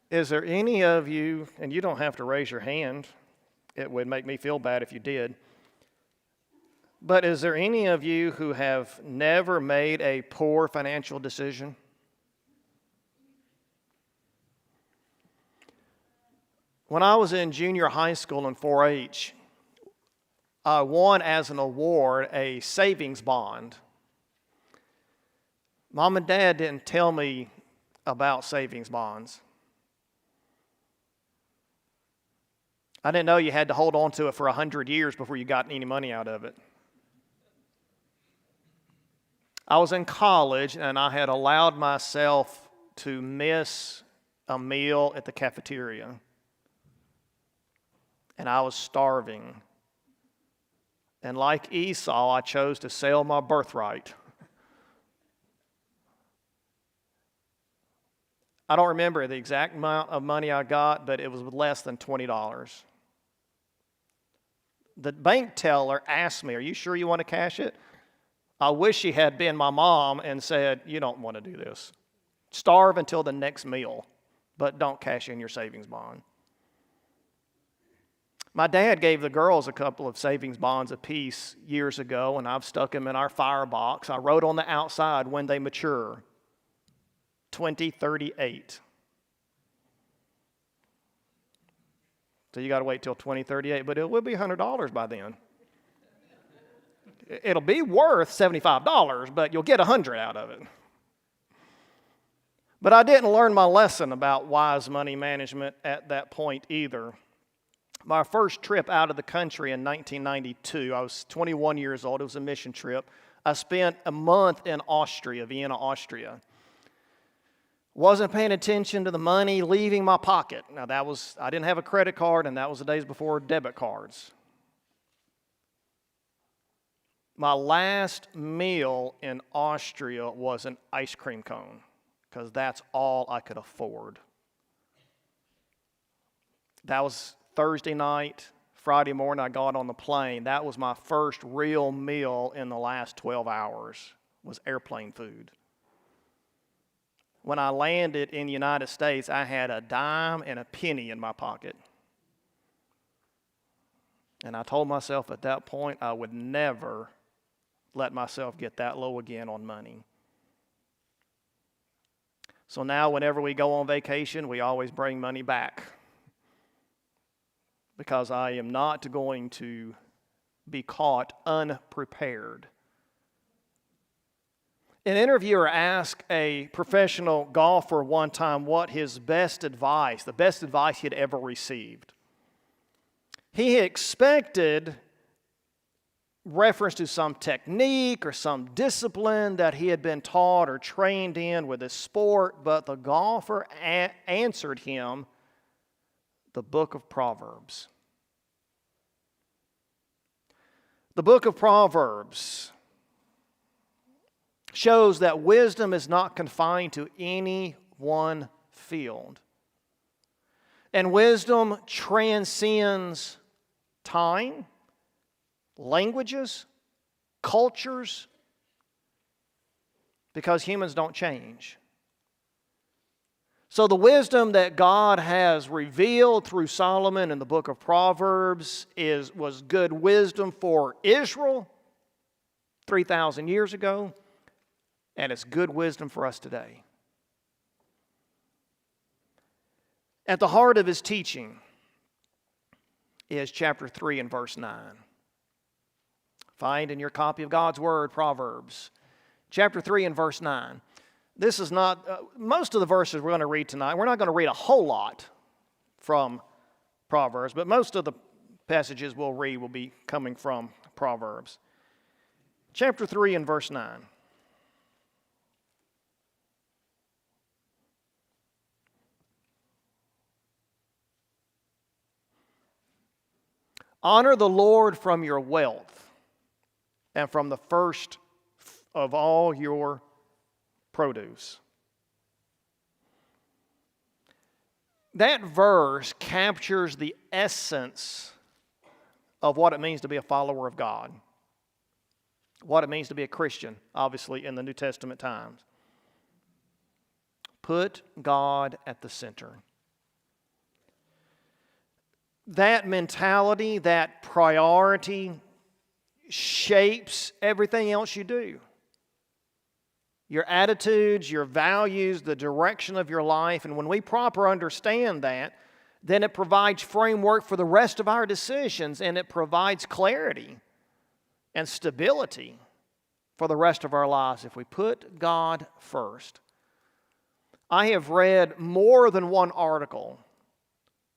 Is there any of you, and you don't have to raise your hand, it would make me feel bad if you did, but is there any of you who have never made a poor financial decision? When I was in junior high school in 4-H, I won as an award a savings bond. Mom and Dad didn't tell me about savings bonds. I didn't know you had to hold on to it for 100 years before you got any money out of it. I was in college and I had allowed myself to miss a meal at the cafeteria. And I was starving. And like Esau, I chose to sell my birthright. I don't remember the exact amount of money I got, but it was less than $20. The bank teller asked me, "Are you sure you want to cash it?" I wish she had been my mom and said, "You don't want to do this. Starve until the next meal, but don't cash in your savings bond." My dad gave the girls a couple of savings bonds apiece years ago, and I've stuck them in our firebox. I wrote on the outside when they mature, 2038. So you got to wait till 2038, but it will be $100 by then. It'll be worth $75, but you'll get $100 out of it. But I didn't learn my lesson about wise money management at that point either. My first trip out of the country in 1992, I was 21 years old. It was a mission trip. I spent a month in Austria, Vienna, Austria. Wasn't paying attention to the money leaving my pocket. Now I didn't have a credit card, and that was the days before debit cards. My last meal in Austria was an ice cream cone, because that's all I could afford. That was Thursday night. Friday morning, I got on the plane. That was my first real meal in the last 12 hours, was airplane food. When I landed in the United States, I had a dime and a penny in my pocket. And I told myself at that point I would never let myself get that low again on money. So now whenever we go on vacation, we always bring money back, because I am not going to be caught unprepared. An interviewer asked a professional golfer one time what his the best advice he had ever received. He expected reference to some technique or some discipline that he had been taught or trained in with his sport, but the golfer answered him, the book of Proverbs. The book of Proverbs shows that wisdom is not confined to any one field. And wisdom transcends time, languages, cultures, because humans don't change. So the wisdom that God has revealed through Solomon in the book of Proverbs was good wisdom for Israel 3,000 years ago, and it's good wisdom for us today. At the heart of his teaching is chapter 3 and verse 9. Find in your copy of God's Word, Proverbs, chapter 3 and verse 9. This is not, most of the verses we're going to read tonight, we're not going to read a whole lot from Proverbs, but most of the passages we'll read will be coming from Proverbs. Chapter 3 and verse 9. Honor the Lord from your wealth and from the first of all your produce. That verse captures the essence of what it means to be a follower of God, what it means to be a Christian, obviously, in the New Testament times. Put God at the center. that mentality, that priority shapes everything else you do. Your attitudes, your values, the direction of your life. And when we properly understand that, then it provides framework for the rest of our decisions, and it provides clarity and stability for the rest of our lives if we put God first. I have read more than one article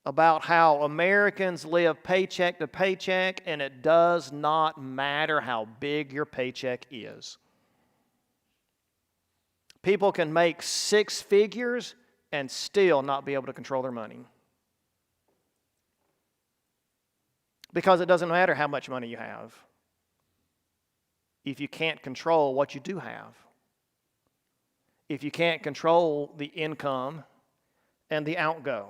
about how Americans live paycheck to paycheck, and it does not matter how big your paycheck is. People can make six figures and still not be able to control their money. Because it doesn't matter how much money you have if you can't control what you do have. If you can't control the income and the outgo.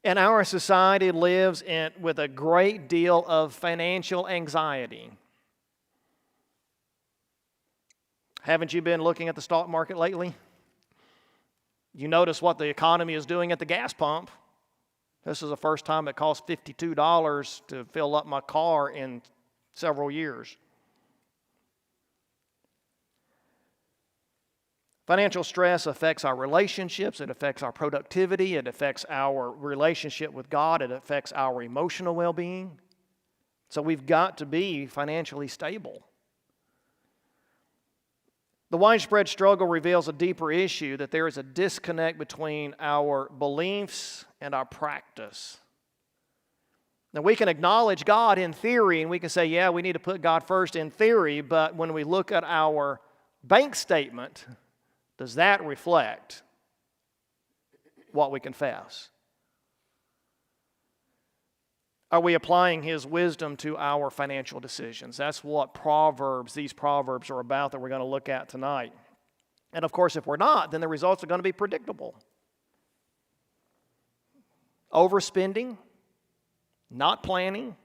And our society lives with a great deal of financial anxiety. Haven't you been looking at the stock market lately? You notice what the economy is doing at the gas pump. This is the first time it cost $52 to fill up my car in several years. Financial stress affects our relationships, it affects our productivity, it affects our relationship with God, it affects our emotional well-being. So we've got to be financially stable. The widespread struggle reveals a deeper issue, that there is a disconnect between our beliefs and our practice. Now, we can acknowledge God in theory, and we can say, yeah, we need to put God first in theory, but when we look at our bank statement, does that reflect what we confess? Are we applying His wisdom to our financial decisions? That's what these Proverbs are about that we're going to look at tonight. And of course, if we're not, then the results are going to be predictable. Overspending, not planning,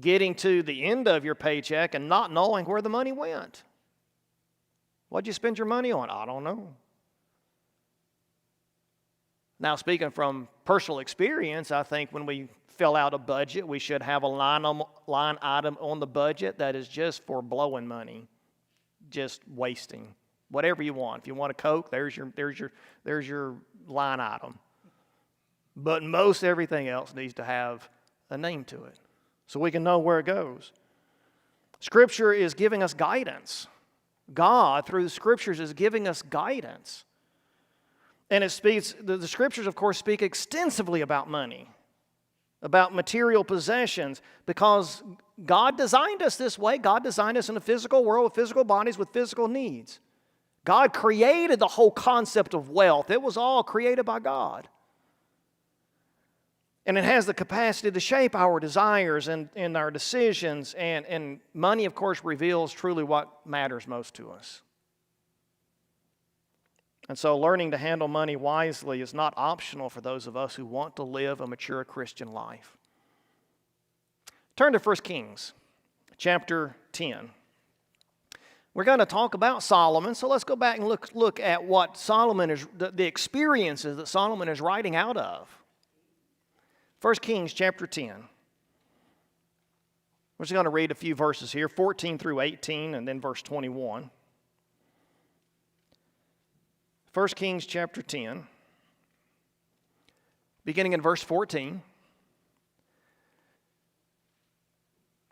getting to the end of your paycheck and not knowing where the money went. What'd you spend your money on? I don't know. Now, speaking from personal experience, I think when we fill out a budget, we should have a line item on the budget that is just for blowing money, just wasting. Whatever you want. If you want a Coke, there's your line item. But most everything else needs to have a name to it so we can know where it goes. Scripture is giving us guidance. God, through the Scriptures, is giving us guidance. And the Scriptures, of course, speak extensively about money, about material possessions, because God designed us this way. God designed us in a physical world with physical bodies with physical needs. God created the whole concept of wealth. It was all created by God. And it has the capacity to shape our desires and our decisions. And money, of course, reveals truly what matters most to us. And so learning to handle money wisely is not optional for those of us who want to live a mature Christian life. Turn to 1 Kings chapter 10. We're going to talk about Solomon, so let's go back and look at what Solomon is, the experiences that Solomon is writing out of. 1 Kings chapter 10. We're just going to read a few verses here, 14 through 18, and then verse 21. 1 Kings chapter 10, beginning in verse 14.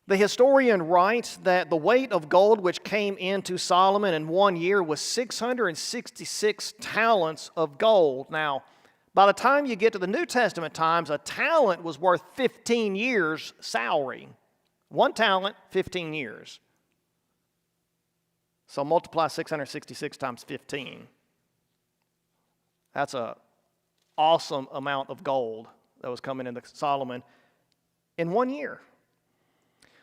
The historian writes that the weight of gold which came into Solomon in 1 year was 666 talents of gold. Now, by the time you get to the New Testament times, a talent was worth 15 years' salary. 1 talent, 15 years. So multiply 666 times 15. That's an awesome amount of gold that was coming into Solomon in 1 year.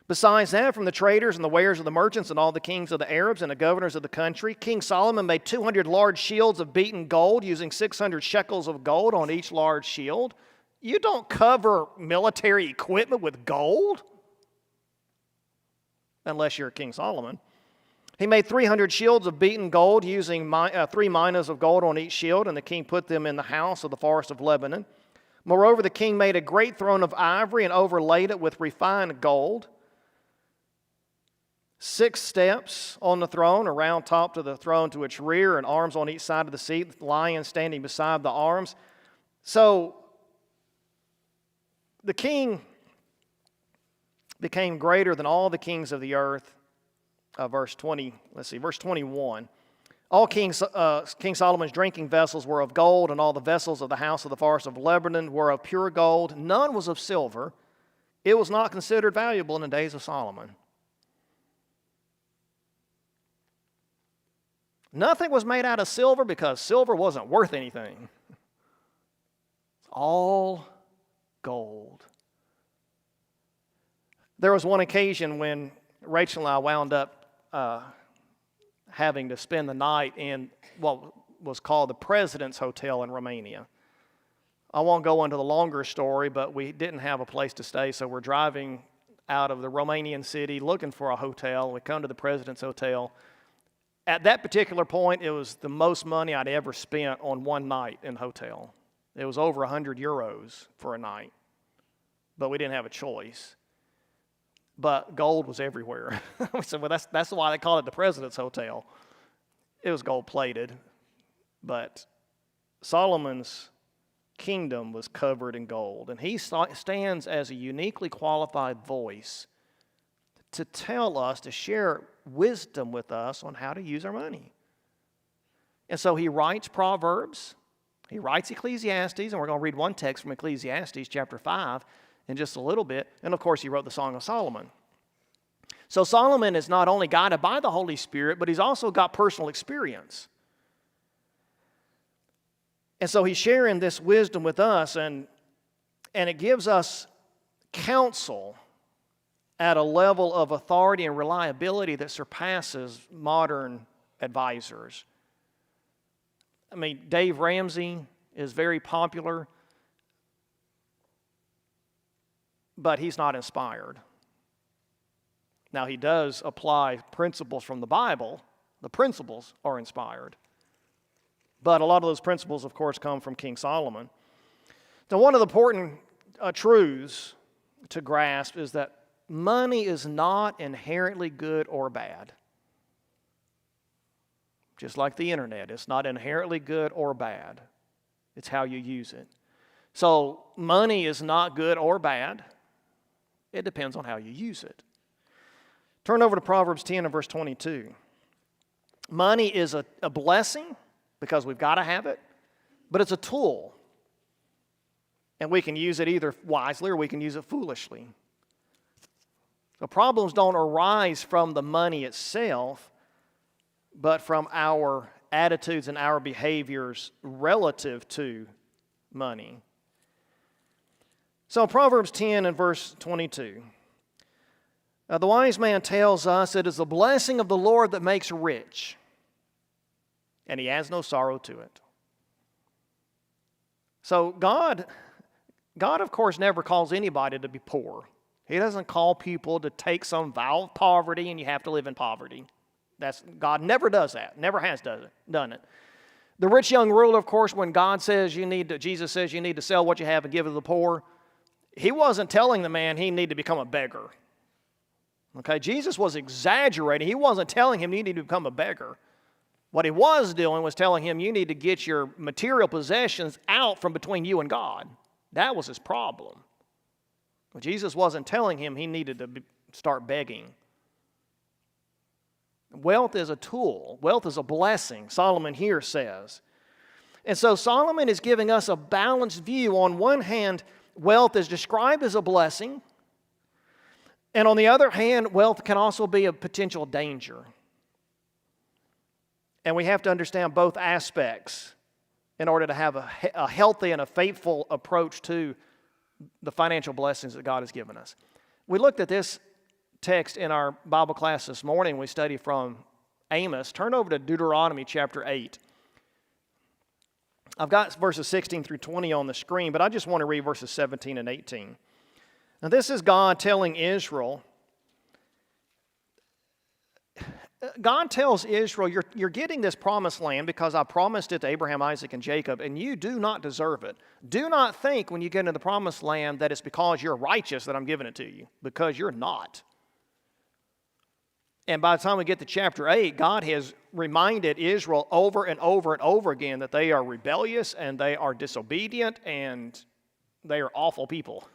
Besides that, from the traders and the wares of the merchants and all the kings of the Arabs and the governors of the country, King Solomon made 200 large shields of beaten gold, using 600 shekels of gold on each large shield. You don't cover military equipment with gold, unless you're King Solomon. He made 300 shields of beaten gold, using 3 minas of gold on each shield, and the king put them in the house of the forest of Lebanon. Moreover, the king made a great throne of ivory and overlaid it with refined gold. 6 steps on the throne, a round top to the throne to its rear, and arms on each side of the seat, the lion standing beside the arms. So the king became greater than all the kings of the earth. Verse 21. All King Solomon's drinking vessels were of gold, and all the vessels of the house of the forest of Lebanon were of pure gold. None was of silver. It was not considered valuable in the days of Solomon. Nothing was made out of silver because silver wasn't worth anything. It's all gold. There was one occasion when Rachel and I wound up having to spend the night in what was called the President's Hotel in Romania. I won't go into the longer story, but we didn't have a place to stay, so we're driving out of the Romanian city looking for a hotel. We come to the President's Hotel. At that particular point, it was the most money I'd ever spent on one night in a hotel. It was over 100 euros for a night, but we didn't have a choice. But gold was everywhere. We said, well, that's why they call it the President's Hotel. It was gold-plated, but Solomon's kingdom was covered in gold, and he stands as a uniquely qualified voice to tell us, to share wisdom with us on how to use our money. And so he writes Proverbs, he writes Ecclesiastes, and we're going to read one text from Ecclesiastes chapter 5 in just a little bit, and of course he wrote the Song of Solomon. So Solomon is not only guided by the Holy Spirit, but he's also got personal experience. And so he's sharing this wisdom with us, and it gives us counsel at a level of authority and reliability that surpasses modern advisors. I mean, Dave Ramsey is very popular, but he's not inspired. Now, he does apply principles from the Bible. The principles are inspired. But a lot of those principles, of course, come from King Solomon. Now, one of the important truths to grasp is that money is not inherently good or bad. Just like the internet, it's not inherently good or bad. It's how you use it. So money is not good or bad. It depends on how you use it. Turn over to Proverbs 10 and verse 22. Money is a blessing because we've got to have it, but it's a tool. And we can use it either wisely or we can use it foolishly. The problems don't arise from the money itself, but from our attitudes and our behaviors relative to money. So Proverbs 10 and verse 22. The wise man tells us it is the blessing of the Lord that makes rich, and he has no sorrow to it. So God, of course, never calls anybody to be poor. He doesn't call people to take some vow of poverty and you have to live in poverty. God never does that, never has done it. The rich young ruler, of course, when Jesus says you need to sell what you have and give to the poor, he wasn't telling the man he needed to become a beggar. Okay, Jesus was exaggerating. He wasn't telling him you need to become a beggar. What he was doing was telling him you need to get your material possessions out from between you and God. That was his problem. But Jesus wasn't telling him he needed to start begging. Wealth is a tool. Wealth is a blessing, Solomon here says. And so Solomon is giving us a balanced view. On one hand, wealth is described as a blessing. And on the other hand, wealth can also be a potential danger. And we have to understand both aspects in order to have a healthy and a faithful approach to the financial blessings that God has given us. We looked at this text in our Bible class this morning. We studied from Amos. Turn over to Deuteronomy chapter 8. I've got verses 16 through 20 on the screen, but I just want to read verses 17 and 18. Now, this is God telling Israel, God tells Israel, you're getting this promised land because I promised it to Abraham, Isaac, and Jacob, and you do not deserve it. Do not think when you get into the promised land that it's because you're righteous that I'm giving it to you, because you're not. And by the time we get to chapter 8, God has reminded Israel over and over and over again that they are rebellious and they are disobedient and they are awful people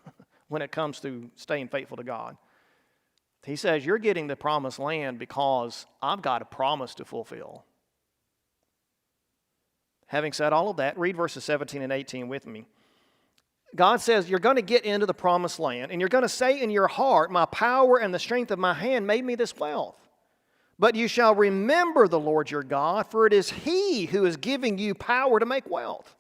when it comes to staying faithful to God. He says, you're getting the promised land because I've got a promise to fulfill. Having said all of that, read verses 17 and 18 with me. God says, you're going to get into the promised land, and you're going to say in your heart, my power and the strength of my hand made me this wealth. But you shall remember the Lord your God, for it is He who is giving you power to make wealth,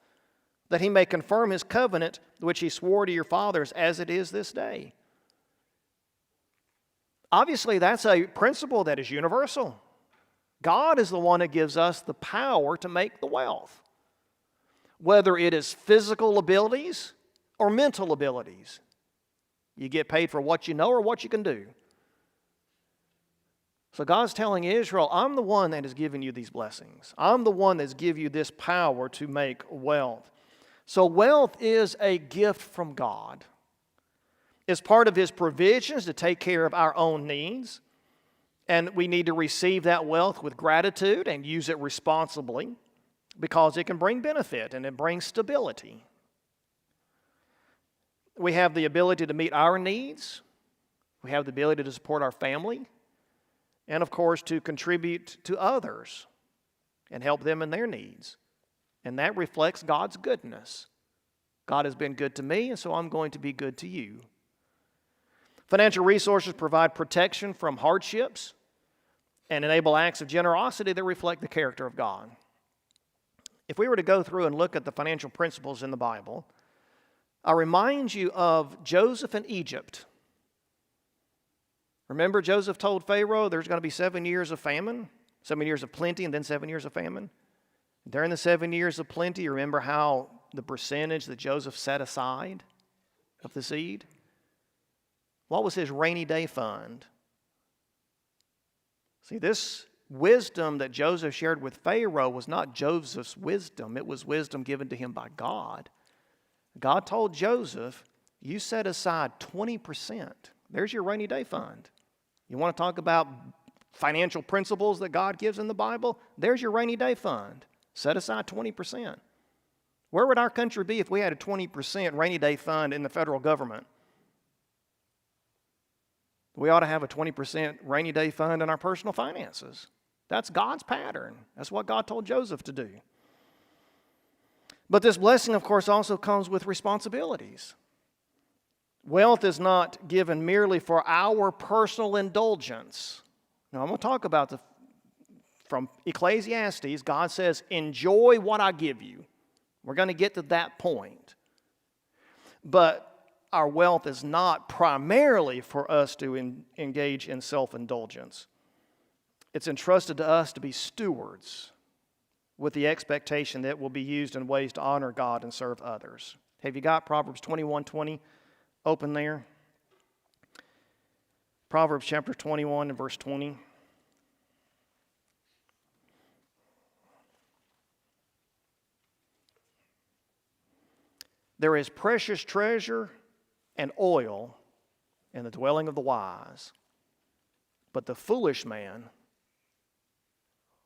that He may confirm His covenant, which He swore to your fathers, as it is this day. Obviously, that's a principle that is universal. God is the one that gives us the power to make the wealth, whether it is physical abilities or mental abilities. You get paid for what you know or what you can do. So God's telling Israel, I'm the one that has given you these blessings. I'm the one that's given you this power to make wealth. So wealth is a gift from God. It's part of His provisions to take care of our own needs. And we need to receive that wealth with gratitude and use it responsibly because it can bring benefit and it brings stability. We have the ability to meet our needs. We have the ability to support our family. And, of course, to contribute to others and help them in their needs. And that reflects God's goodness. God has been good to me, and so I'm going to be good to you. Financial resources provide protection from hardships and enable acts of generosity that reflect the character of God. If we were to go through and look at the financial principles in the Bible, I remind you of Joseph in Egypt. Remember, Joseph told Pharaoh there's going to be 7 years of famine, 7 years of plenty, and then 7 years of famine. During the 7 years of plenty, remember how the percentage that Joseph set aside of the seed? What was his rainy day fund? See, this wisdom that Joseph shared with Pharaoh was not Joseph's wisdom. It was wisdom given to him by God. God told Joseph, you set aside 20%. There's your rainy day fund. You want to talk about financial principles that God gives in the Bible? There's your rainy day fund. Set aside 20%. Where would our country be if we had a 20% rainy day fund in the federal government? We ought to have a 20% rainy day fund in our personal finances. That's God's pattern. That's what God told Joseph to do. But this blessing, of course, also comes with responsibilities. Wealth is not given merely for our personal indulgence. Now, I'm going to talk about from Ecclesiastes, God says, enjoy what I give you. We're going to get to that point. But our wealth is not primarily for us to engage in self-indulgence. It's entrusted to us to be stewards with the expectation that it will be used in ways to honor God and serve others. Have you got Proverbs 21:20 open there? Proverbs chapter 21 and verse 20. There is precious treasure and oil in the dwelling of the wise, but the foolish man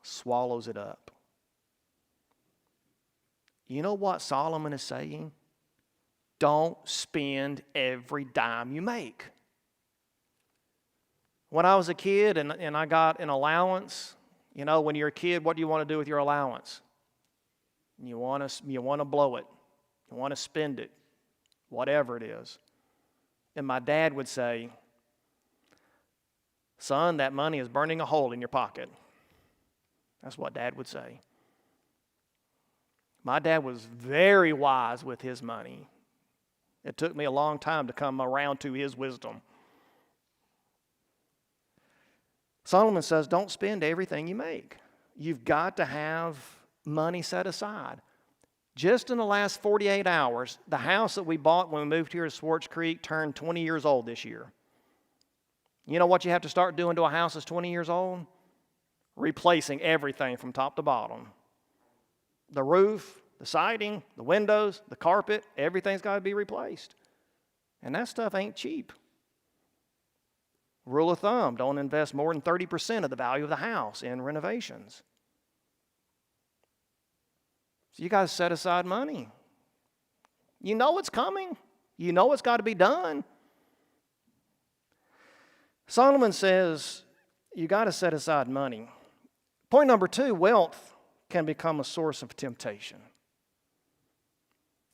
swallows it up. You know what Solomon is saying? Don't spend every dime you make. When I was a kid and I got an allowance, you know, when you're a kid, what do you want to do with your allowance? You want to blow it. You want to spend it, whatever it is. And my dad would say, son, that money is burning a hole in your pocket. That's what Dad would say. My dad was very wise with his money. It took me a long time to come around to his wisdom. Solomon says, don't spend everything you make. You've got to have money set aside. Just in the last 48 hours, the house that we bought when we moved here to Swartz Creek turned 20 years old this year. You know what you have to start doing to a house that's 20 years old? replacing everything from top to bottom. The roof, the siding, the windows, the carpet, everything's got to be replaced. And that stuff ain't cheap. Rule of thumb, don't invest more than 30% of the value of the house in renovations. So you got to set aside money. You know it's coming. You know it's got to be done. Solomon says you got to set aside money. Point number 2, wealth can become a source of temptation.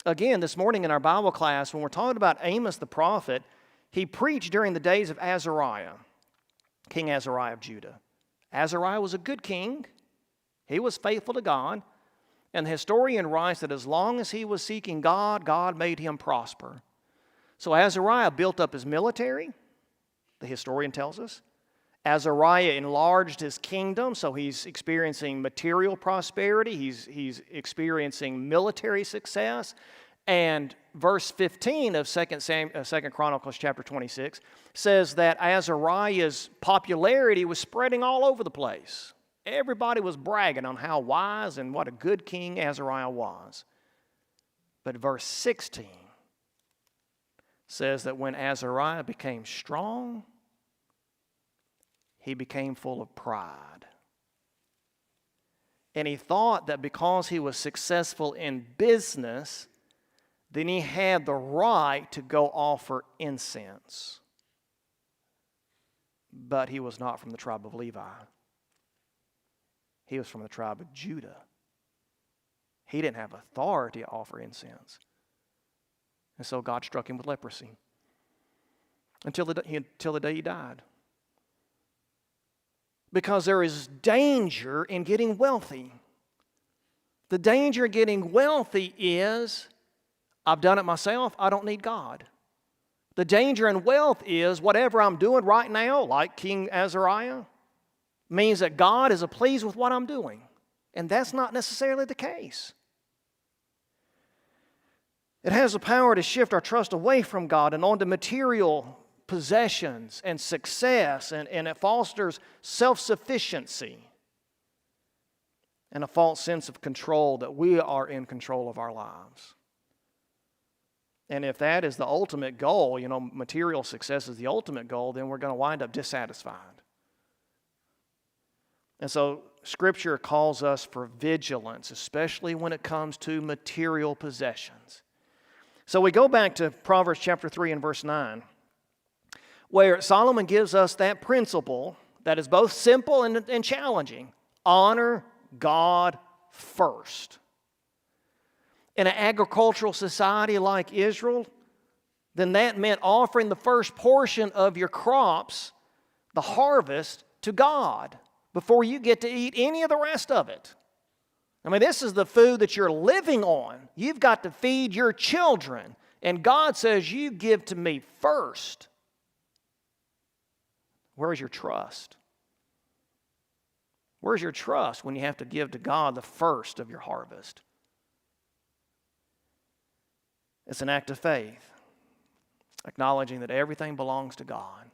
Again, this morning in our Bible class, when we're talking about Amos the prophet, he preached during the days of Azariah, King Azariah of Judah. Azariah was a good king. He was faithful to God. And the historian writes that as long as he was seeking God, God made him prosper. So Azariah built up his military, the historian tells us. Azariah enlarged his kingdom, so he's experiencing material prosperity. He's experiencing military success. And verse 15 of 2 Chronicles chapter 26 says that Azariah's popularity was spreading all over the place. Everybody was bragging on how wise and what a good king Azariah was. But verse 16 says that when Azariah became strong, he became full of pride. And he thought that because he was successful in business, then he had the right to go offer incense. But he was not from the tribe of Levi. He was from the tribe of Judah. He didn't have authority to offer incense. And so God struck him with leprosy until the day he died. Because there is danger in getting wealthy. The danger in getting wealthy is, I've done it myself, I don't need God. The danger in wealth is, whatever I'm doing right now, like King Azariah, means that God is pleased with what I'm doing. And that's not necessarily the case. It has the power to shift our trust away from God and onto material possessions and success, and it fosters self-sufficiency and a false sense of control that we are in control of our lives. And if that is the ultimate goal, material success is the ultimate goal, then we're going to wind up dissatisfied. And so Scripture calls us for vigilance, especially when it comes to material possessions. So we go back to Proverbs chapter 3 and verse 9, where Solomon gives us that principle that is both simple and challenging. Honor God first. In an agricultural society like Israel, then that meant offering the first portion of your crops, the harvest, to God before you get to eat any of the rest of it. I mean, this is the food that you're living on. You've got to feed your children. And God says, you give to me first. Where is your trust? Where's your trust when you have to give to God the first of your harvest? It's an act of faith, acknowledging that everything belongs to God.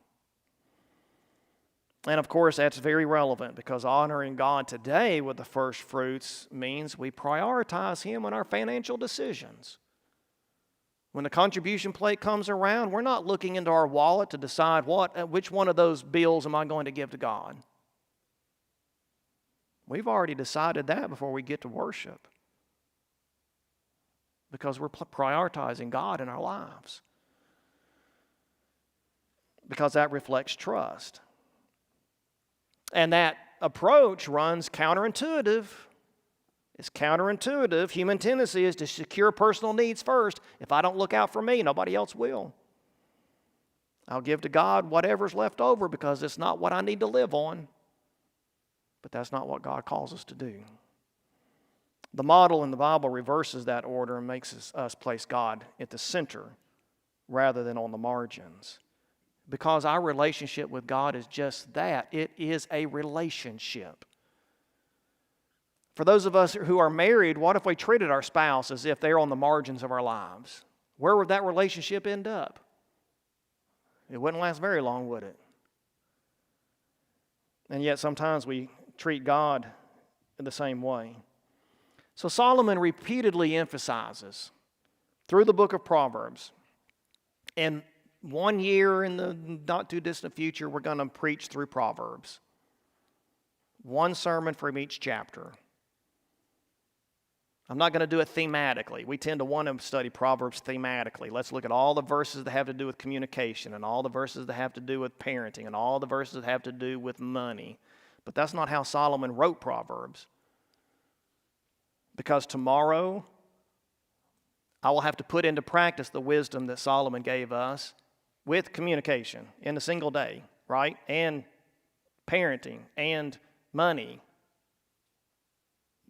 And of course, that's very relevant because honoring God today with the first fruits means we prioritize Him in our financial decisions. When the contribution plate comes around, we're not looking into our wallet to decide which one of those bills am I going to give to God. We've already decided that before we get to worship because we're prioritizing God in our lives because that reflects trust. And that approach runs counterintuitive. It's counterintuitive. Human tendency is to secure personal needs first. If I don't look out for me, nobody else will. I'll give to God whatever's left over because it's not what I need to live on. But that's not what God calls us to do. The model in the Bible reverses that order and makes us place God at the center rather than on the margins. Because our relationship with God is just that. It is a relationship. For those of us who are married, what if we treated our spouse as if they're on the margins of our lives? Where would that relationship end up? It wouldn't last very long, would it? And yet sometimes we treat God in the same way. So Solomon repeatedly emphasizes through the book of Proverbs, and 1 year in the not too distant future, we're going to preach through Proverbs. One sermon from each chapter. I'm not going to do it thematically. We tend to want to study Proverbs thematically. Let's look at all the verses that have to do with communication, and all the verses that have to do with parenting, and all the verses that have to do with money. But that's not how Solomon wrote Proverbs. Because tomorrow, I will have to put into practice the wisdom that Solomon gave us with communication in a single day, right? And parenting and money.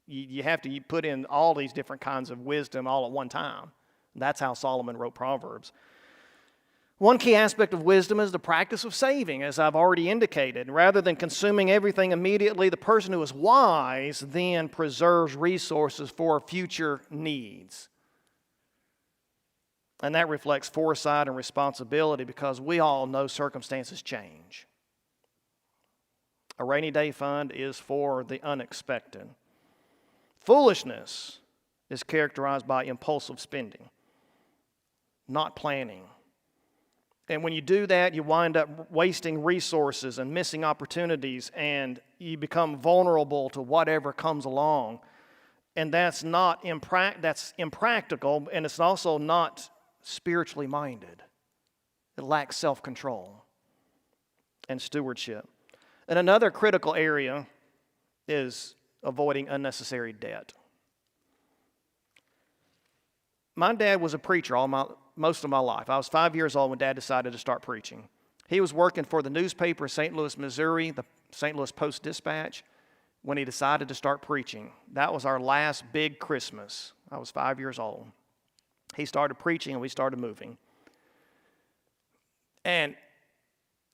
You have to put in all these different kinds of wisdom all at one time. That's how Solomon wrote Proverbs. One key aspect of wisdom is the practice of saving, as I've already indicated. Rather than consuming everything immediately, the person who is wise then preserves resources for future needs. And that reflects foresight and responsibility, because we all know circumstances change. A rainy day fund is for the unexpected. Foolishness is characterized by impulsive spending, not planning. And when you do that, you wind up wasting resources and missing opportunities, and you become vulnerable to whatever comes along. And that's that's impractical, and it's also not spiritually minded. It lacks self-control and stewardship. And another critical area is avoiding unnecessary debt. My dad was a preacher most of my life. I was 5 years old when Dad decided to start preaching. He was working for the newspaper of St. Louis, Missouri, the St. Louis Post-Dispatch, when he decided to start preaching. That was our last big Christmas. I was 5 years old. He started preaching and we started moving. And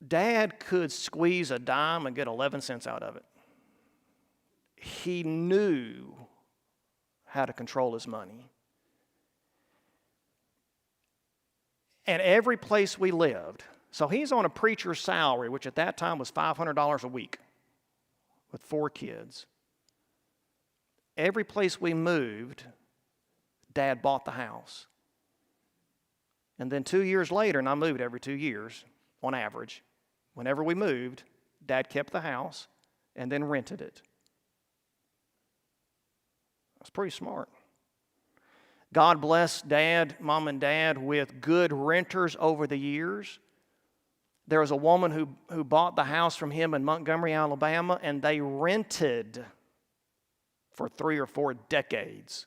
Dad could squeeze a dime and get 11 cents out of it. He knew how to control his money. And every place we lived, so he's on a preacher's salary, which at that time was $500 a week with 4 kids. Every place we moved, Dad bought the house. And then 2 years later, and I moved every 2 years on average, whenever we moved, Dad kept the house and then rented it. That's pretty smart. God bless Mom and Dad with good renters over the years. There was a woman who bought the house from him in Montgomery, Alabama, and they rented for 3 or 4 decades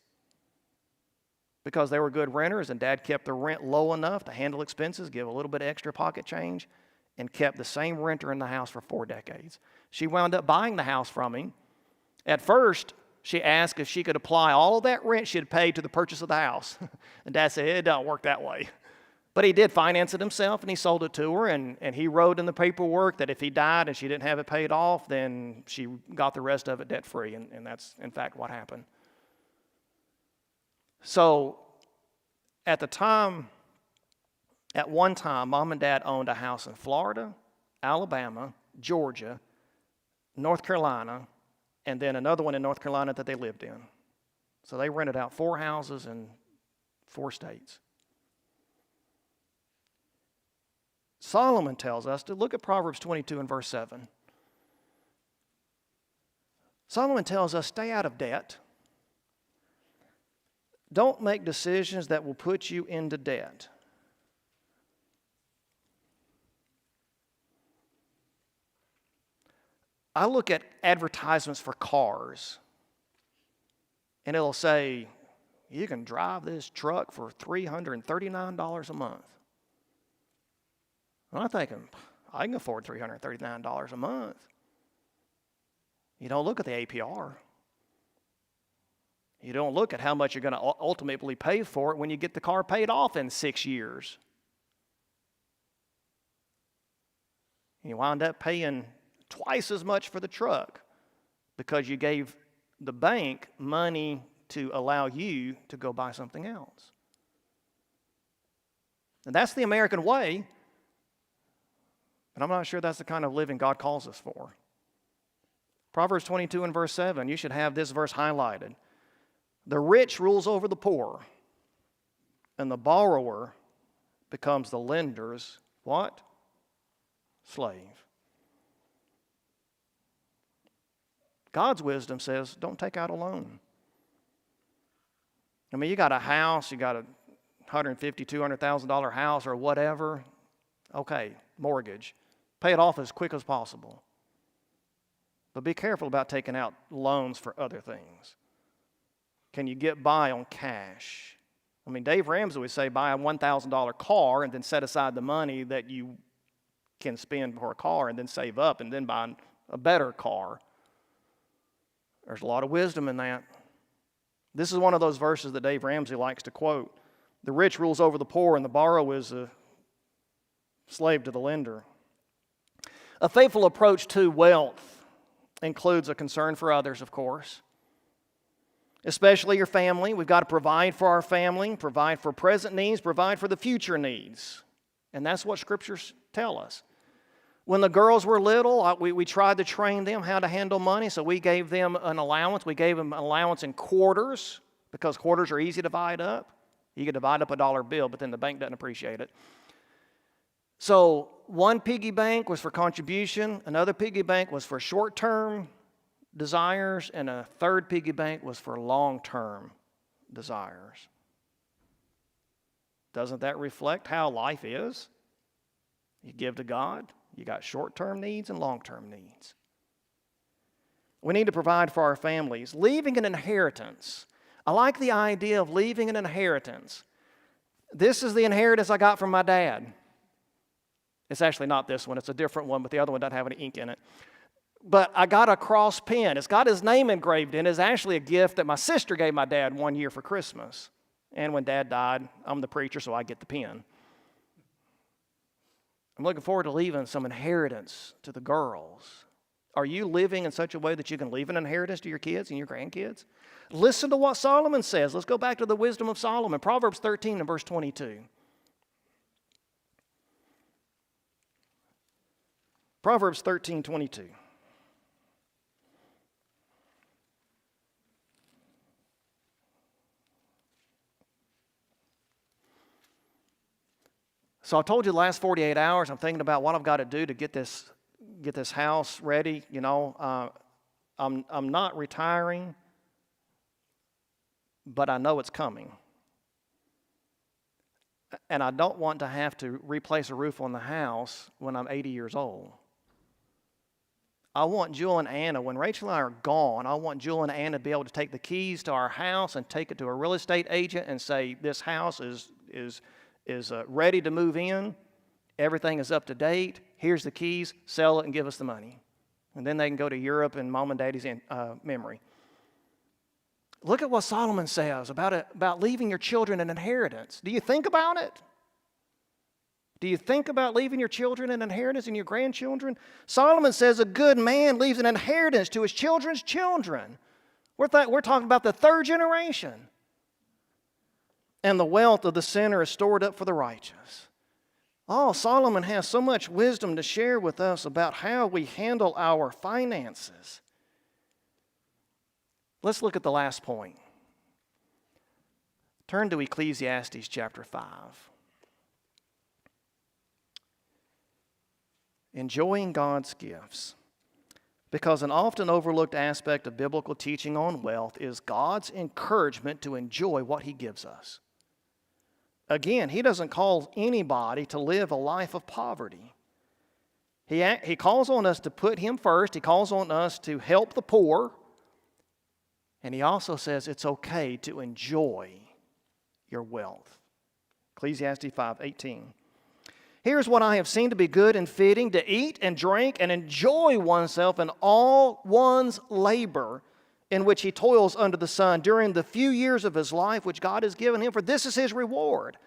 because they were good renters, and Dad kept the rent low enough to handle expenses, give a little bit of extra pocket change, and kept the same renter in the house for 4 decades. She wound up buying the house from him. At first, she asked if she could apply all of that rent she had paid to the purchase of the house. And Dad said, it don't work that way. But he did finance it himself, and he sold it to her, and he wrote in the paperwork that if he died and she didn't have it paid off, then she got the rest of it debt-free, and that's, in fact, what happened. So, at one time, Mom and Dad owned a house in Florida, Alabama, Georgia, North Carolina, and then another one in North Carolina that they lived in. So they rented out 4 houses in 4 states. Solomon tells us to look at Proverbs 22 and verse 7. Solomon tells us, stay out of debt. Don't make decisions that will put you into debt. I look at advertisements for cars, and it'll say, you can drive this truck for $339 a month. And I'm thinking, I can afford $339 a month. You don't look at the APR. You don't look at how much you're going to ultimately pay for it when you get the car paid off in 6 years. You wind up paying twice as much for the truck because you gave the bank money to allow you to go buy something else. And that's the American way, but I'm not sure that's the kind of living God calls us for. Proverbs 22 and verse 7, you should have this verse highlighted. The rich rules over the poor, and the borrower becomes the lender's what? Slave. God's wisdom says, don't take out a loan. I mean, you got a house, you got a $150,000, $200,000 house or whatever. Okay, mortgage. Pay it off as quick as possible. But be careful about taking out loans for other things. Can you get by on cash? I mean, Dave Ramsey would say buy a $1,000 car and then set aside the money that you can spend for a car and then save up and then buy a better car. There's a lot of wisdom in that. This is one of those verses that Dave Ramsey likes to quote. The rich rules over the poor, and the borrower is a slave to the lender. A faithful approach to wealth includes a concern for others, of course, especially your family. We've got to provide for our family, provide for present needs, provide for the future needs. And that's what scriptures tell us. When the girls were little, we tried to train them how to handle money, so we gave them an allowance. We gave them an allowance in quarters because quarters are easy to divide up. You can divide up a dollar bill, but then the bank doesn't appreciate it. So one piggy bank was for contribution, another piggy bank was for short-term desires, and a third piggy bank was for long-term desires. Doesn't that reflect how life is? You give to God. You got short-term needs and long-term needs. We need to provide for our families. Leaving an inheritance. I like the idea of leaving an inheritance. This is the inheritance I got from my dad. It's actually not this one. It's a different one, but the other one doesn't have any ink in it. But I got a cross pen. It's got his name engraved in it. It's actually a gift that my sister gave my dad one year for Christmas. And when Dad died, I'm the preacher, so I get the pen. I'm looking forward to leaving some inheritance to the girls. Are you living in such a way that you can leave an inheritance to your kids and your grandkids? Listen to what Solomon says. Let's go back to the wisdom of Solomon. Proverbs 13 and verse 22. Proverbs 13:22. So I told you the last 48 hours, I'm thinking about what I've got to do to get this house ready. You know, I'm not retiring, but I know it's coming. And I don't want to have to replace a roof on the house when I'm 80 years old. I want Jewel and Anna, when Rachel and I are gone, I want Jewel and Anna to be able to take the keys to our house and take it to a real estate agent and say, this house is ready to move in. Everything is up to date. Here's the keys. Sell it and give us the money. And then they can go to Europe in Mom and Daddy's memory. Look at what Solomon says about leaving your children an inheritance. Do you think about it? Do you think about leaving your children an inheritance and your grandchildren? Solomon says a good man leaves an inheritance to his children's children. We're talking about the third generation. And the wealth of the sinner is stored up for the righteous. Oh, Solomon has so much wisdom to share with us about how we handle our finances. Let's look at the last point. Turn to Ecclesiastes chapter 5. Enjoying God's gifts. Because an often overlooked aspect of biblical teaching on wealth is God's encouragement to enjoy what He gives us. Again, He doesn't call anybody to live a life of poverty. He calls on us to put Him first. He calls on us to help the poor. And He also says it's okay to enjoy your wealth. Ecclesiastes 5:18. Here's what I have seen to be good and fitting, to eat and drink and enjoy oneself in all one's labor in which he toils under the sun during the few years of his life which God has given him, for this is his reward.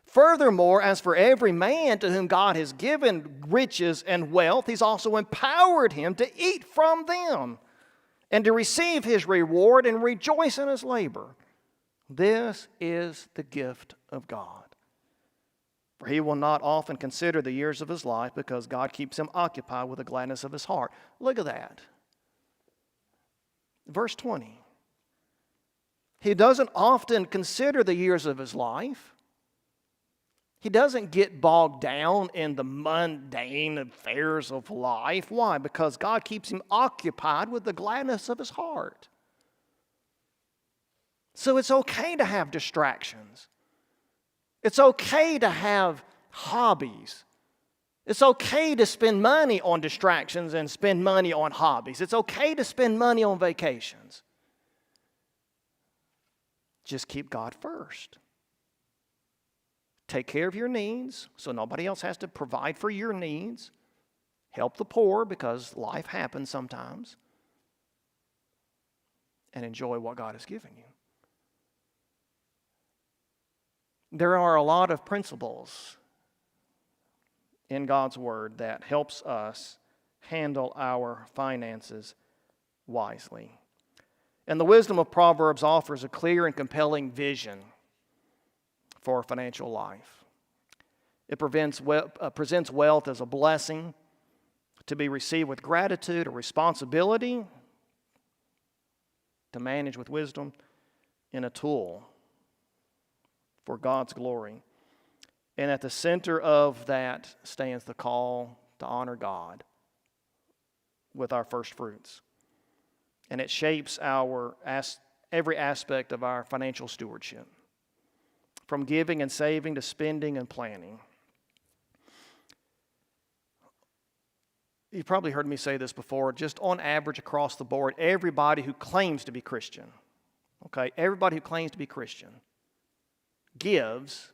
Furthermore, as for every man to whom God has given riches and wealth, He's also empowered him to eat from them and to receive his reward and rejoice in his labor. This is the gift of God. For he will not often consider the years of his life because God keeps him occupied with the gladness of his heart. Look at that. Verse 20. He doesn't often consider the years of his life. He doesn't get bogged down in the mundane affairs of life. Why? Because God keeps him occupied with the gladness of his heart. So it's okay to have distractions. It's okay to have hobbies. It's okay to spend money on distractions and spend money on hobbies. It's okay to spend money on vacations. Just keep God first. Take care of your needs so nobody else has to provide for your needs. Help the poor because life happens sometimes. And enjoy what God has given you. There are a lot of principles in God's Word that helps us handle our finances wisely. And the wisdom of Proverbs offers a clear and compelling vision for financial life. It presents wealth as a blessing to be received with gratitude, a responsibility to manage with wisdom, and a tool for God's glory. And at the center of that stands the call to honor God with our first fruits. And it shapes every aspect of our financial stewardship, from giving and saving to spending and planning. You've probably heard me say this before, just on average across the board, everybody who claims to be Christian, everybody who claims to be Christian gives,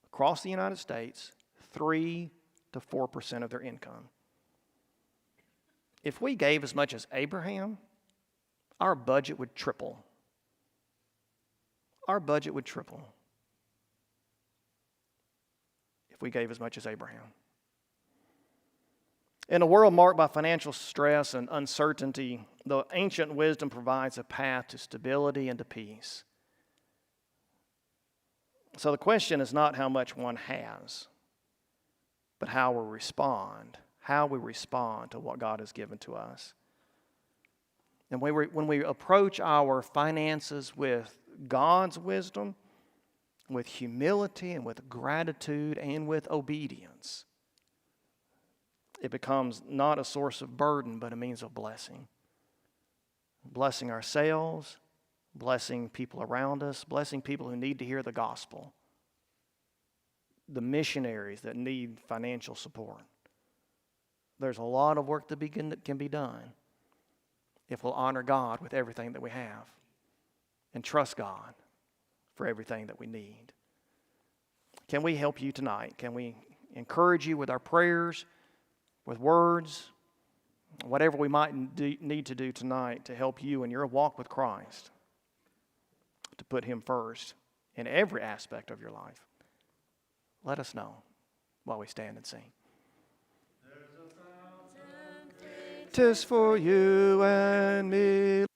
across the United States, 3 to 4% of their income. If we gave as much as Abraham, our budget would triple. Our budget would triple if we gave as much as Abraham. In a world marked by financial stress and uncertainty, the ancient wisdom provides a path to stability and to peace. So the question is not how much one has, but how we respond to what God has given to us. And when we approach our finances with God's wisdom, with humility and with gratitude and with obedience, it becomes not a source of burden, but a means of blessing. Blessing ourselves, blessing people around us, blessing people who need to hear the gospel, the missionaries that need financial support. There's a lot of work that can be done if we'll honor God with everything that we have and trust God for everything that we need. Can we help you tonight? Can we encourage you with our prayers, with words, whatever we might need to do tonight to help you in your walk with Christ, to put Him first in every aspect of your life? Let us know while we stand and sing. 'Tis for you and me.